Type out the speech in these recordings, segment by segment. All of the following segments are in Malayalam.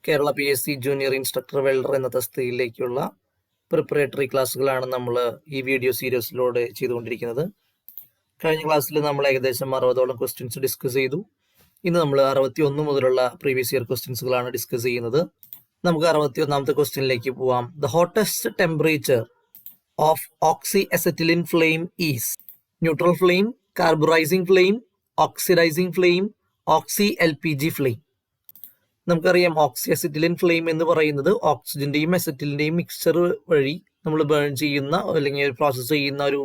Kerala PSC junior instructor welder എന്ന തസ്തികയിലേക്കുള്ള പ്രിപ്പറേറ്ററി ക്ലാസ്സുകളാണ് നമ്മൾ ഈ വീഡിയോ സീരീസിലൂടെ ചെയ്തുകൊണ്ടിരിക്കുന്നത്. കഴിഞ്ഞ ക്ലാസ്സിൽ നമ്മൾ ഏകദേശം 60ഓളം ക്വസ്റ്റ്യൻസ് ഡിസ്കസ് ചെയ്തു. ഇന്ന് നമ്മൾ 61 മുതലുള്ള പ്രീവിയസ് ഇയർ ക്വസ്റ്റ്യൻസുകളാണ് ഡിസ്കസ് ചെയ്യുന്നത്. നമുക്ക് 61ാമത്തെ ക്വസ്റ്റ്യനിലേക്ക് പോവാം. The hottest temperature of oxy acetylene flame is neutral flame, carburising flame, oxidising flame, oxy LPG flame. നമുക്കറിയാം ഓക്സി അസറ്റിലിൻ ഫ്ലെയിം എന്ന് പറയുന്നത് ഓക്സിജന്റെയും അസറ്റിലിന്റെയും മിക്സ്ചർ വഴി നമ്മൾ ബേൺ ചെയ്യുന്ന അല്ലെങ്കിൽ പ്രോസസ്സ് ചെയ്യുന്ന ഒരു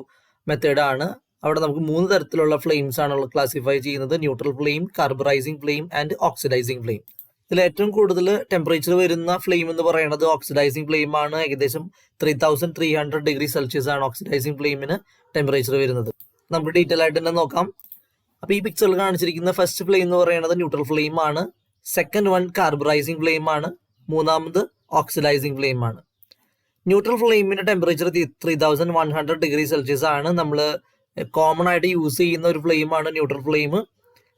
മെത്തേഡാണ്. അവിടെ നമുക്ക് 3 തരത്തിലുള്ള ഫ്ലെയിംസ് ആണ് ക്ലാസിഫൈ ചെയ്യുന്നത്: neutral flame, carburising flame and oxidising flame. ഇതിൽ ഏറ്റവും കൂടുതൽ ടെമ്പറേച്ചർ വരുന്ന ഫ്ലെയിം എന്ന് പറയുന്നത് ഓക്സിഡൈസിംഗ് ഫ്ലെയിം ആണ്. ഏകദേശം 3300 ഡിഗ്രി സെൽഷ്യസ് ആണ് ഓക്സിഡൈസിംഗ് ഫ്ലെയിമിന് ടെമ്പറേച്ചർ വരുന്നത്. നമുക്ക് ഡീറ്റെയിൽ ആയിട്ട് തന്നെ നോക്കാം. അപ്പോൾ ഈ പിക്ചറിൽ കാണിച്ചിരിക്കുന്ന ഫസ്റ്റ് ഫ്ലെയിം എന്ന് പറയുന്നത് ന്യൂട്രൽ ഫ്ലെയിം ആണ്. സെക്കൻഡ് വൺ കാർബറൈസിംഗ് ഫ്ലെയിം ആണ്. മൂന്നാമത് ഓക്സിഡൈസിംഗ് ഫ്ലെയിം ആണ്. ന്യൂട്രൽ ഫ്ലെയിമിന്റെ ടെമ്പറേച്ചർ 3100 ഡിഗ്രി സെൽഷ്യസ് ആണ്. നമ്മൾ കോമൺ ആയിട്ട് യൂസ് ചെയ്യുന്ന ഒരു ഫ്ലെയിം ആണ് ന്യൂട്രൽ ഫ്ലെയിം.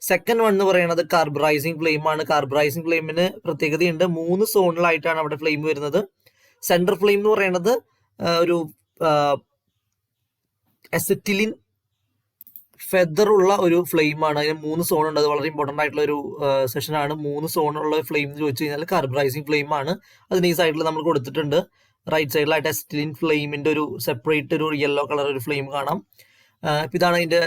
സെക്കൻഡ് വൺ എന്ന് പറയുന്നത് കാർബറൈസിംഗ് ഫ്ലെയിം ആണ്. കാർബറൈസിംഗ് ഫ്ലെയിമിന് പ്രത്യേകതയുണ്ട്. 3 സോണിലായിട്ടാണ് അവിടെ ഫ്ലെയിം വരുന്നത്. സെൻട്രൽ ഫ്ലെയിം എന്ന് പറയുന്നത് ഒരു അസറ്റിലിൻ ഫെദർ ഉള്ള ഒരു ഫ്ലെയിം ആണ്. അതിന് 3 സോൺ ഉണ്ട്. അത് വളരെ ഇമ്പോർട്ടൻ്റ് ആയിട്ടുള്ള ഒരു സെഷനാണ്. 3 സോണുള്ള ഫ്ലെയിം എന്ന് ചോദിച്ചു കഴിഞ്ഞാൽ കാർബറൈസിംഗ് ഫ്ലെയിം ആണ്. അതിന് ഈ സൈഡിൽ നമ്മൾ കൊടുത്തിട്ടുണ്ട്. റൈറ്റ് സൈഡിലായിട്ട് അസറ്റിലിൻ ഫ്ലെയിമിന്റെ ഒരു സെപ്പറേറ്റ് ഒരു യെല്ലോ കളർ ഒരു ഫ്ലെയിം കാണാം. ഇതാണ് അതിന്റെ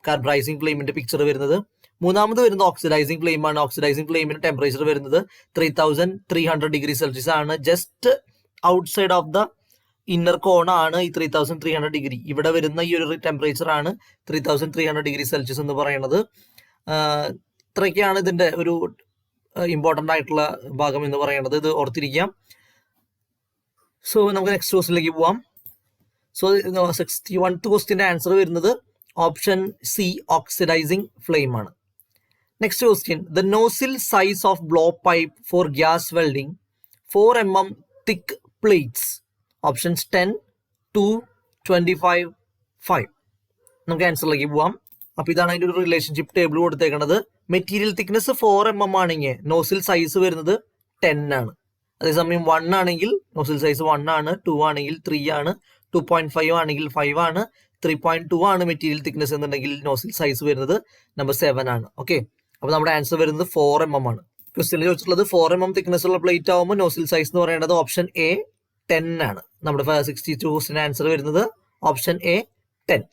കാർബറൈസിംഗ് ഫ്ലെയിമിന്റെ പിക്ചർ വരുന്നത്. മൂന്നാമത് വരുന്നത് ഓക്സിഡൈസിംഗ് ഫ്ലെയിം ആണ്. ഓക്സിഡൈസിംഗ് ഫ്ലെയിമിന് ടെമ്പറേച്ചർ വരുന്നത് 3300 ഡിഗ്രി സെൽഷ്യസ് ആണ്. Just outside of the inner cone ആണ് ഈ 3300 ഡിഗ്രി. ഇവിടെ വരുന്ന ഈ ഒരു ടെമ്പറേച്ചർ ആണ് 3300 ഡിഗ്രി സെൽഷ്യസ് എന്ന് പറയുന്നത്. ഇത്രയൊക്കെയാണ് ഇതിന്റെ ഒരു ഇമ്പോർട്ടൻ്റ് ആയിട്ടുള്ള ഭാഗം എന്ന് പറയുന്നത്. ഇത് ഓർത്തിരിക്കാം. സോ നമുക്ക് നെക്സ്റ്റ് ക്വസ്റ്റിലേക്ക് പോവാം. സോ 61th ക്വസ്റ്റിന്റെ ആൻസർ വരുന്നത് ഓപ്ഷൻ സി, ഓക്സിഡൈസിംഗ് ഫ്ലെയിം ആണ്. Next question, the nozzle size of blow pipe four gas welding 4 mm thick plates. Options 10, 2, 25, 5. നമുക്ക് ആൻസറിലേക്ക് പോവാം. അപ്പൊ ഇതാണ് അതിന്റെ ഒരു റിലേഷൻഷിപ്പ് ടേബിൾ കൊടുത്തേക്കുന്നത്. മെറ്റീരിയൽ തിക്നെസ് 4 mm ആണെങ്കിൽ നോസിൽ സൈസ് വരുന്നത് 10 ആണ്. അതേസമയം 1 ആണെങ്കിൽ നോസിൽ സൈസ് 1 ആണ്, 2 ആണെങ്കിൽ 3 ആണ്, 2.5 ആണെങ്കിൽ 5 ആണ്, 3.2 ആണ് മെറ്റീരിയൽ തിക്നെസ് എന്നുണ്ടെങ്കിൽ നോസിൽ സൈസ് വരുന്നത് നമ്പർ 7 ആണ്. ഓക്കെ, അപ്പൊ നമ്മുടെ ആൻസർ വരുന്നത് 4 mm ആണ്. ക്വസ്റ്റ്യനിൽ ചോദിച്ചിട്ടുള്ളത് 4 mm തിക്നെസ് ഉള്ള പ്ലേറ്റ് ആവുമ്പോൾ നോസിൽ സൈസ് എന്ന് പറയുന്നത് ഓപ്ഷൻ എ 10 ആണ്. നമ്മുടെ 62 ക്വസ്റ്റിന് ആൻസർ വരുന്നത് ഓപ്ഷൻ എ 10.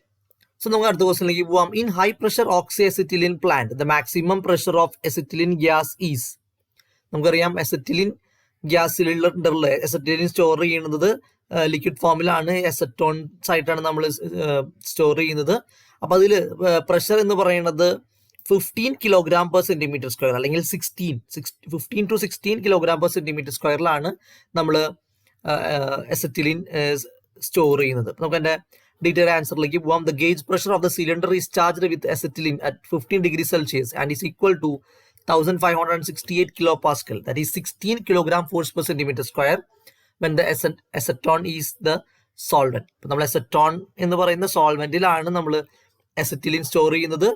സോ നമുക്ക് അടുത്ത ക്വസ്റ്റിനിലേക്ക് പോവാം. In high pressure oxy acetylene plant the maximum pressure of acetylene gas is. നമുക്കറിയാം അസറ്റിലിൻ ഗ്യാസ് സിലിണ്ടറിൽ അസറ്റിലിൻ സ്റ്റോർ ചെയ്യുന്നത് ലിക്വിഡ് ഫോമിലാണ്. അസറ്റോൺസ് ആയിട്ടാണ് നമ്മൾ സ്റ്റോർ ചെയ്യുന്നത്. അപ്പൊ അതിൽ പ്രഷർ എന്ന് പറയുന്നത് 15 കിലോഗ്രാം പെർ സെന്റിമീറ്റർ സ്ക്വയർ അല്ലെങ്കിൽ 15 to 16 കിലോഗ്രാം പെർ സെന്റിമീറ്റർ സ്ക്വയറിലാണ് നമ്മൾ അസറ്റിലിൻ സ്റ്റോർ ചെയ്യുന്നത്. നമുക്ക് എൻ്റെ ഡീറ്റെയിൽ ആൻസറിലേക്ക് പോവാം. The gauge pressure of the cylinder is charged with acetylene at 15 degree Celsius and is equal to 1568 kilopascal, that is 16 kilogram force per centimeter square when the acetone is the solvent. അപ്പോൾ നമ്മൾ അസറ്റോൺ എന്ന് പറയുന്ന സോൾവെന്റിലാണ് നമ്മൾ അസറ്റിലിൻ സ്റ്റോർ ചെയ്യുന്നത്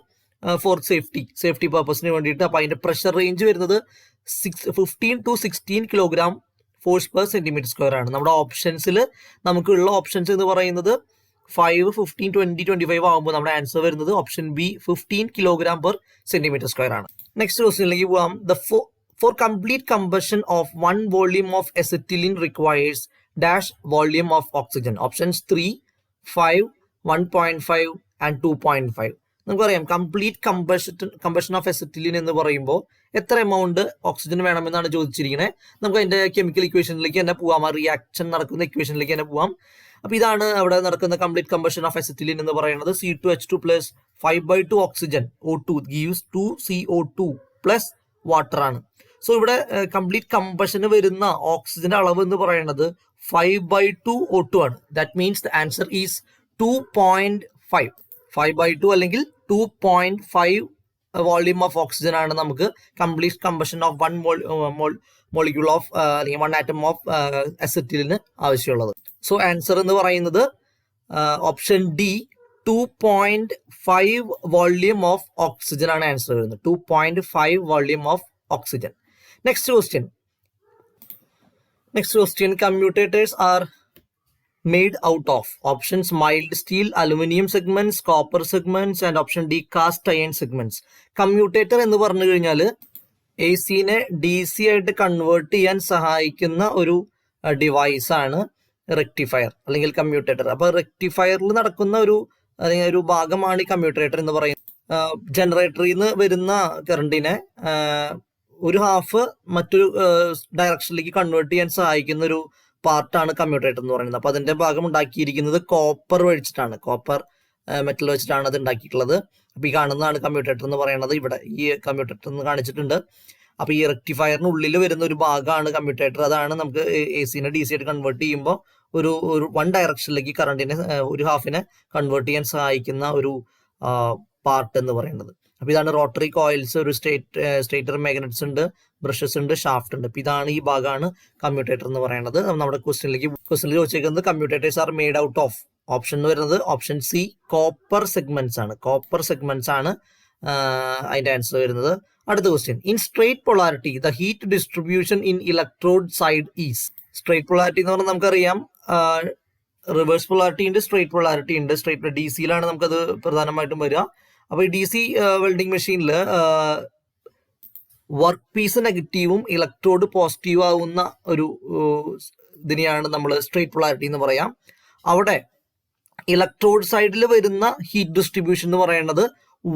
ഫോർ സേഫ്റ്റി പർപ്പസിന് വേണ്ടിയിട്ട്. അപ്പോൾ അതിന്റെ പ്രഷർ റേഞ്ച് വരുന്നത് 15 to 16 kilogram force per centimetre square ആണ്. നമ്മുടെ ഓപ്ഷൻസിൽ നമുക്കുള്ള ഓപ്ഷൻസ് എന്ന് പറയുന്നത് 5, 15, 20, 25 ആകുമ്പോൾ നമ്മുടെ ആൻസർ വരുന്നത് option B 15 kilogram per centimetre square ആണ്. നെക്സ്റ്റ് ക്വസ്റ്റ്യനിലേക്ക് പോവാം. The for complete combustion of 1 volume of acetylene requires dash volume of oxygen. Options 3, 5, 1.5 and 2.5. നമുക്കറിയാം കംപ്ലീറ്റ് കമ്പഷൻ ഓഫ് അസറ്റിലിൻ എന്ന് പറയുമ്പോൾ എത്ര എമൗണ്ട് ഓക്സിജൻ വേണമെന്നാണ് ചോദിച്ചിരിക്കുന്നത്. നമുക്ക് അതിന്റെ കെമിക്കൽ ഇക്വേഷനിലേക്ക് തന്നെ പോവാം. ആ റിയാക്ഷൻ നടക്കുന്ന ഇക്വേഷനിലേക്ക് തന്നെ പോവാം. അപ്പൊ ഇതാണ് അവിടെ നടക്കുന്ന കംപ്ലീറ്റ് കമ്പഷൻ ഓഫ് അസറ്റിലിൻ എന്ന് പറയുന്നത്. C2H2 plus 5/2 oxygen O2 gives 2 CO2 plus water ആണ്. സോ ഇവിടെ കംപ്ലീറ്റ് കമ്പഷന് വരുന്ന ഓക്സിജന്റെ അളവ് എന്ന് പറയുന്നത് 5/2 O2 ആണ്. That means the answer is 2.5. 5/2 അല്ലെങ്കിൽ 2.5 വോള്യൂം ഓഫ് ഓക്സിജൻ ആണ് നമുക്ക് complete combustion of 1 molecule of അല്ലെങ്കിൽ 1 ആറ്റം ഓഫ് അസറ്റിലിന് ആവശ്യമുള്ളത്. സോ ആൻസർ എന്ന് പറയുന്നത് option D 2.5 volume of oxygen ആണ് ആൻസർ വരുന്നത്. 2.5 volume of oxygen. Next question, Next question, commutators are made out of options mild steel, aluminum segments, copper segments, and option D cast iron segments. Commutator എന്ന് പറഞ്ഞു കഴിഞ്ഞാൽ എ സിനെ ഡി സി ആയിട്ട് കൺവേർട്ട് ചെയ്യാൻ സഹായിക്കുന്ന ഒരു ഡിവൈസ് ആണ് റെക്ടിഫയർ അല്ലെങ്കിൽ കമ്മ്യൂട്ടേറ്റർ. അപ്പൊ റെക്ടിഫയറിൽ നടക്കുന്ന ഒരു ഭാഗമാണ് ഈ കമ്മ്യൂട്ടേറ്റർ എന്ന് പറയുന്നത്. ജനറേറ്ററിൽ നിന്ന് വരുന്ന കറണ്ടിനെ ഒരു ഹാഫ് മറ്റൊരു ഡയറക്ഷനിലേക്ക് കൺവേർട്ട് ചെയ്യാൻ സഹായിക്കുന്ന ഒരു പാർട്ടാണ് കമ്മ്യൂട്ടേറ്റർ എന്ന് പറയുന്നത്. അപ്പൊ അതിന്റെ ഭാഗം ഉണ്ടാക്കിയിരിക്കുന്നത് കോപ്പർ വെച്ചിട്ടാണ്, കോപ്പർ മെറ്റൽ വെച്ചിട്ടാണ് അത് ഉണ്ടാക്കിയിട്ടുള്ളത്. അപ്പൊ ഈ കാണുന്നതാണ് കമ്മ്യൂട്ടേറ്റർ എന്ന് പറയുന്നത്. ഇവിടെ ഈ കമ്മ്യൂട്ടേറ്റർ എന്ന് കാണിച്ചിട്ടുണ്ട്. അപ്പൊ ഈ റെക്ടിഫയറിന് ഉള്ളിൽ വരുന്ന ഒരു ഭാഗമാണ് കമ്മ്യൂട്ടേറ്റർ. അതാണ് നമുക്ക് എ സിനെ ഡി സി ആയിട്ട് കൺവേർട്ട് ചെയ്യുമ്പോൾ ഒരു വൺ ഡയറക്ഷനിലേക്ക് കറണ്ടിനെ ഒരു ഹാഫിനെ കൺവേർട്ട് ചെയ്യാൻ സഹായിക്കുന്ന ഒരു പാർട്ട് എന്ന് പറയുന്നത്. അപ്പൊ ഇതാണ് റോട്ടറി കോയിൽസ്, ഒരു സ്റ്റേറ്റർ മാഗ്നറ്റ്സ് ഉണ്ട്, ബ്രഷസ് ഉണ്ട്, ഷാഫ്റ്റ് ഉണ്ട്. അപ്പൊ ഇതാണ് ഈ ഭാഗമാണ് കമ്മ്യൂട്ടേറ്റർ എന്ന് പറയുന്നത്. നമ്മുടെ ക്വസ്റ്റ്യനിൽ ചോദിച്ചേക്കുന്നത് commutators are made out of, option എന്ന് വരുന്നത് ഓപ്ഷൻ സി കോപ്പർ സെഗ്മെന്റ്സ് ആണ്. കോപ്പർ സെഗ്മെന്റ്സ് ആണ് അതിന്റെ ആൻസർ വരുന്നത്. അടുത്ത question, in straight polarity the heat distribution in electrode side is. Straight polarity എന്ന് പറഞ്ഞാൽ നമുക്കറിയാം റിവേഴ്സ് പൊളാരിറ്റി ഉണ്ട്, സ്ട്രേറ്റ് പൊളാരിറ്റി ഉണ്ട്. സ്ട്രേറ്റ് ഡി സിയിലാണ് നമുക്കത് പ്രധാനമായിട്ടും വരിക. അപ്പൊ ഈ ഡി സി വെൽഡിംഗ് മെഷീനിൽ വർക്ക് പീസ് നെഗറ്റീവും ഇലക്ട്രോഡ് പോസിറ്റീവ് ആവുന്ന ഒരു ഇതിനെയാണ് നമ്മൾ സ്ട്രേറ്റ് പൊളാരിറ്റി എന്ന് പറയാം. അവിടെ ഇലക്ട്രോഡ് സൈഡിൽ വരുന്ന ഹീറ്റ് ഡിസ്ട്രിബ്യൂഷൻ എന്ന് പറയുന്നത്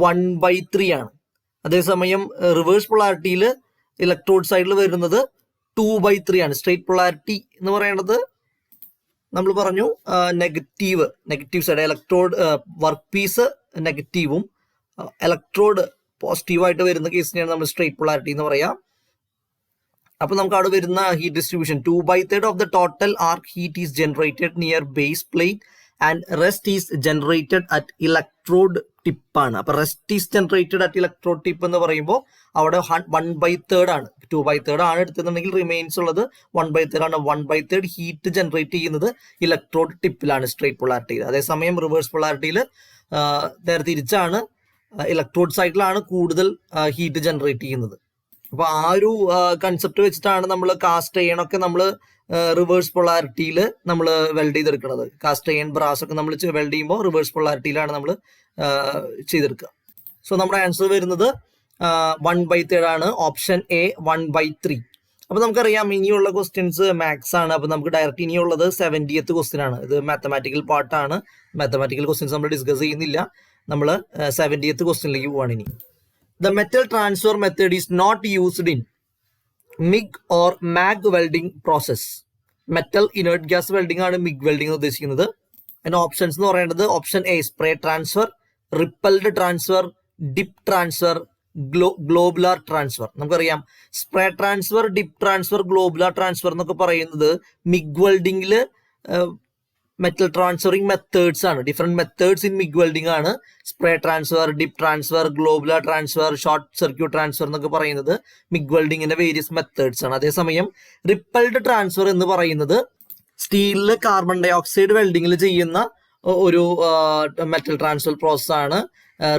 1/3 ആണ്. അതേസമയം റിവേഴ്സ് പൊളാരിറ്റിയിൽ ഇലക്ട്രോഡ് സൈഡിൽ വരുന്നത് 2/3 ആണ്. സ്ട്രേറ്റ് പൊളാരിറ്റി എന്ന് പറയുന്നത് നമ്മൾ പറഞ്ഞു negative side electrode work piece നെഗറ്റീവും ഇലക്ട്രോഡ് പോസിറ്റീവായിട്ട് വരുന്ന കേസിനെയാണ് നമ്മൾ സ്ട്രേറ്റ് പൊളാരിറ്റി എന്ന് പറയാം. അപ്പൊ നമുക്ക് അവിടെ വരുന്ന heat distribution 2/3 of the total arc heat is generated near base plate and rest is generated at electrode tip ആണ്. അപ്പൊ rest is generated at electrode tip എന്ന് പറയുമ്പോൾ അവിടെ 1/3 ആണ്. 2/3 ആണ് എടുത്തിട്ടുണ്ടെങ്കിൽ റിമെയിൻസ് ഉള്ളത് 1/3 ആണ്. 1/3 ഹീറ്റ് ജനറേറ്റ് ചെയ്യുന്നത് ഇലക്ട്രോഡ് ടിപ്പിലാണ് സ്ട്രേറ്റ് പൊളാരിറ്റിയിൽ. അതേസമയം റിവേഴ്സ് പൊളാരിറ്റിയിൽ നേരെ തിരിച്ചാണ്, ഇലക്ട്രോഡ് സൈഡിലാണ് കൂടുതൽ ഹീറ്റ് ജനറേറ്റ് ചെയ്യുന്നത്. അപ്പൊ ആ ഒരു കൺസെപ്റ്റ് വെച്ചിട്ടാണ് നമ്മൾ കാസ്റ്റ് അയണൊക്കെ നമ്മൾ റിവേഴ്സ് പൊളാരിറ്റിയിൽ നമ്മൾ വെൽഡ് ചെയ്തെടുക്കുന്നത്. കാസ്റ്റ് അയൺ ബ്രാസ് ഒക്കെ നമ്മൾ വെൽഡ് ചെയ്യുമ്പോൾ റിവേഴ്സ് പൊളാരിറ്റിയിലാണ് നമ്മൾ ചെയ്തെടുക്കുക. സോ നമ്മുടെ ആൻസർ വരുന്നത് 1/3 ആണ്. Option A 1/3. അപ്പൊ നമുക്കറിയാം ഇനിയുള്ള ക്വസ്റ്റ്യൻസ് മാത്സ് ആണ്. അപ്പൊ നമുക്ക് ഡയറക്റ്റ് ഇനിയുള്ളത് 70th ക്വസ്റ്റ്യൻ ആണ്. ഇത് മാത്തമാറ്റിക്കൽ പാർട്ടാണ്. മാത്തമാറ്റിക്കൽ ക്വസ്റ്റ്യൻസ് നമ്മൾ ഡിസ്കസ് ചെയ്യുന്നില്ല. നമ്മൾ 70th ക്വസ്റ്റ്യനിലേക്ക് പോവാണ് ഇനി. The metal transfer method is not used in MIG or MAG welding process. Metal inert gas welding ആണ് MIG വെൽഡിംഗ് എന്ന് ഉദ്ദേശിക്കുന്നത്. അതിന്റെ ഓപ്ഷൻസ് എന്ന് പറയുന്നത് option A spray transfer, repelled transfer, dip transfer, globular transfer. നമുക്കറിയാം spray transfer, dip transfer, globular transfer എന്നൊക്കെ പറയുന്നത് MIG വെൽഡിംഗിൽ മെറ്റൽ ട്രാൻസ്ഫറിങ് മെത്തേഡ്സ് ആണ്. Different methods in MIG welding ആണ്. Spray transfer, dip transfer, globular transfer, short circuit transfer എന്നൊക്കെ പറയുന്നത് MIG വെൽഡിങ്ങിന്റെ വേരിയസ് മെത്തേഡ്സ് ആണ്. അതേസമയം റിപ്പൽഡ് ട്രാൻസ്ഫർ എന്ന് പറയുന്നത് സ്റ്റീലില് കാർബൺ ഡൈ ഓക്സൈഡ് വെൽഡിങ്ങിൽ ചെയ്യുന്ന ഒരു മെറ്റൽ ട്രാൻസ്ഫർ പ്രോസസ് ആണ്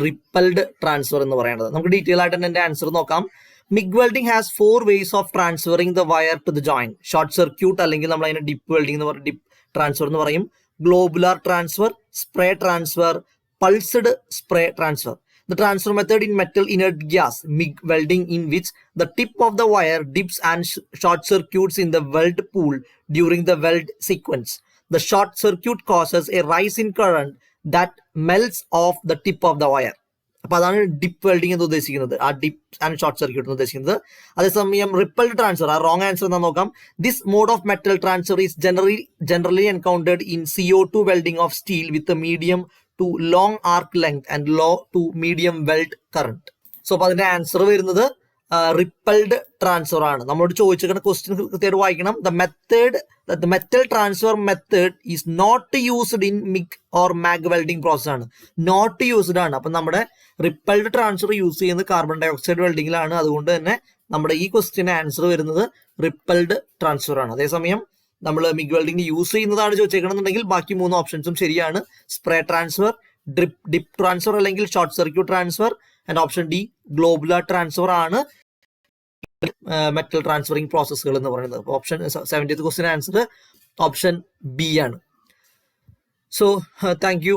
റിപ്പൽഡ് ട്രാൻസ്ഫർ എന്ന് പറയുന്നത്. നമുക്ക് ഡീറ്റെയിൽ ആയിട്ട് തന്നെ എന്റെ ആൻസർ നോക്കാം. MIG welding has 4 ways of transferring the wire to the joint. Short circuit അല്ലെങ്കിൽ നമ്മൾ അതിനെ ഡിപ്പ് വെൽഡിംഗ് എന്ന് പറയും, ഡിപ്പ് ട്രാൻസ്ഫർ എന്ന് പറയും. Globular transfer, spray transfer, pulsed spray transfer. The transfer method in metal inert gas MIG welding in which the tip of the wire dips and short circuits in the weld pool during the weld sequence. The short circuit causes a rise in current that melts off the tip of the wire. അപ്പൊ അതാണ് ഡിപ്പ് വെൽഡിംഗ് എന്ന് ഉദ്ദേശിക്കുന്നത്, ആ ഡിപ്പ് ആൻഡ് ഷോർട്ട് സർക്യൂട്ട് എന്ന് ഉദ്ദേശിക്കുന്നത്. അതേസമയം റിപ്പൽഡ് ട്രാൻസ്ഫർ, ആ റോങ് ആൻസർ എന്താ നോക്കാം. This mode of metal transfer is generally encountered in CO2 welding of steel with a medium to long arc length and low to medium weld current. So അപ്പൊ അതിന്റെ ആൻസർ വരുന്നത് റിപ്പൽഡ് ട്രാൻസ്ഫർ ആണ്. നമ്മളോട് ചോദിച്ചിരിക്കുന്ന ക്വസ്റ്റ്യൻ കൃത്യമായിട്ട് വായിക്കണം. The metal transfer method is not used in MIG or MAG welding process ആണ്. നോട്ട് യൂസ്ഡ് ആണ്. അപ്പൊ നമ്മുടെ റിപ്പൽഡ് ട്രാൻസ്ഫർ യൂസ് ചെയ്യുന്നത് കാർബൺ ഡൈ ഓക്സൈഡ് വെൽഡിങ്ങിലാണ്. അതുകൊണ്ട് തന്നെ നമ്മുടെ ഈ ക്വസ്റ്റ്യൻ ആൻസർ വരുന്നത് റിപ്പൽഡ് ട്രാൻസ്ഫർ ആണ്. അതേസമയം നമ്മൾ MIG വെൽഡിംഗ് യൂസ് ചെയ്യുന്നതാണ് ചോദിച്ചേക്കണമെന്നുണ്ടെങ്കിൽ ബാക്കി 3 ഓപ്ഷൻസും ശരിയാണ്. സ്പ്രേ ട്രാൻസ്ഫർ, ഡിപ്പ് ട്രാൻസ്ഫർ അല്ലെങ്കിൽ short circuit transfer, and option D globular transfer ആണ് മെറ്റൽ ട്രാൻസ്ഫറിങ് പ്രോസസ്സുകൾ എന്ന് പറയുന്നത്. Option 70th question answer option B ആണ്. So thank U.